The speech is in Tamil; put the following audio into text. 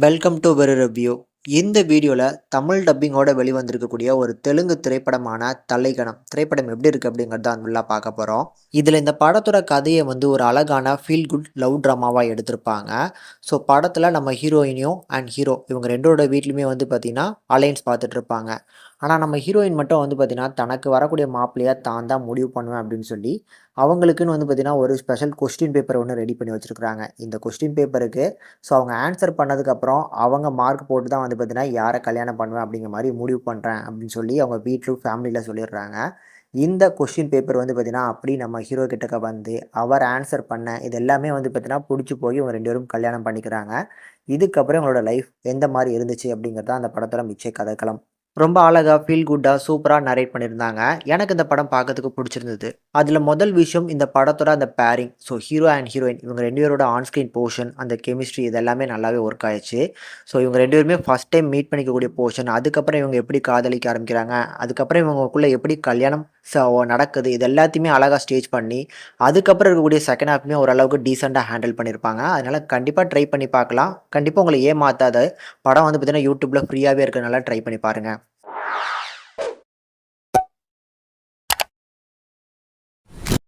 வெல்கம் டு வெறு ரிவ்யூ. இந்த வீடியோவில் தமிழ் டப்பிங்கோட வெளிவந்திருக்கக்கூடிய ஒரு தெலுங்கு திரைப்படமான தலைகணம் திரைப்படம் எப்படி இருக்குது அப்படிங்கிறத ஃபுல்லாக பார்க்க போகிறோம். இதில் இந்த படத்தோட கதையை ஒரு அழகான ஃபீல் குட் லவ் ட்ராமாவாக எடுத்திருப்பாங்க. ஸோ படத்தில் நம்ம ஹீரோயினியும் அண்ட் ஹீரோ இவங்க ரெண்டோட வீட்லையுமே பார்த்திங்கன்னா அலைன்ஸ் பார்த்துட்டு இருப்பாங்க. ஆனால் நம்ம ஹீரோயின் மட்டும் பார்த்திங்கன்னா தனக்கு வரக்கூடிய மாப்பிள்ளையாக தான் தான் முடிவு பண்ணுவேன் அப்படின்னு சொல்லி அவங்களுக்குன்னு பார்த்திங்கன்னா ஒரு ஸ்பெஷல் கொஸ்டின் பேப்பர் ஒன்று ரெடி பண்ணி வச்சுருக்குறாங்க. இந்த கொஸ்டின் பேப்பருக்கு ஸோ அவங்க ஆன்சர் பண்ணதுக்கப்புறம் அவங்க மார்க் போட்டு தான் பார்த்தீங்கன்னா யாரை கல்யாணம் பண்ணுவேன் அப்படிங்கிற மாதிரி முடிவு பண்ணுறேன் அப்படின்னு சொல்லி அவங்க வீட்டிலும் ஃபேமிலியில் சொல்லிடுறாங்க. இந்த கொஸ்டின் பேப்பர் பார்த்தீங்கன்னா அப்படி நம்ம ஹீரோ கிட்டக்க அவர் ஆன்சர் பண்ண இது எல்லாமே பார்த்தீங்கன்னா பிடிச்சி போய் இவங்க 2 பேரும் கல்யாணம் பண்ணிக்கிறாங்க. இதுக்கப்புறம் இவங்களோட லைஃப் எந்த மாதிரி இருந்துச்சு அப்படிங்கிறது தான் அந்த படத்தோட மிச்ச கதைக்களம். ரொம்ப அழகா, ஃபீல் குட்டா, சூப்பரா நரேட் பண்ணியிருந்தாங்க. எனக்கு இந்த படம் பார்க்கறதுக்கு புடிச்சிருந்தது. அதுல முதல் விஷயம் இந்த படத்தோட அந்த pairing. So hero and heroine இவங்க 2 பேரோட ஆன் ஸ்க்ரீன் போர்ஷன், அந்த கெமிஸ்ட்ரி இது எல்லாமே நல்லாவே ஒர்க் ஆயிருச்சு. ஸோ இவங்க 2 பேருமே ஃபர்ஸ்ட் டைம் மீட் பண்ணிக்கக்கூடிய போர்ஷன், அதுக்கப்புறம் இவங்க எப்படி காதலிக்க ஆரம்பிக்கிறாங்க, அதுக்கப்புறம் இவங்களுக்குள்ள எப்படி கல்யாணம் நடக்குது, இது எல்லாத்தையுமே அழகா ஸ்டேஜ் பண்ணி, அதுக்கப்புறம் இருக்கக்கூடிய செகண்ட் ஹாஃப்மே ஓரளவுக்கு டீசென்ட்டா ஹேண்டில் பண்ணியிருப்பாங்க. அதனால கண்டிப்பா ட்ரை பண்ணி பார்க்கலாம். கண்டிப்பா உங்கள ஏமாத்தாது. படம் பார்த்தீங்கன்னா, YouTubeல ஃப்ரீயாவே இருக்கனால ட்ரை பண்ணி பாருங்க.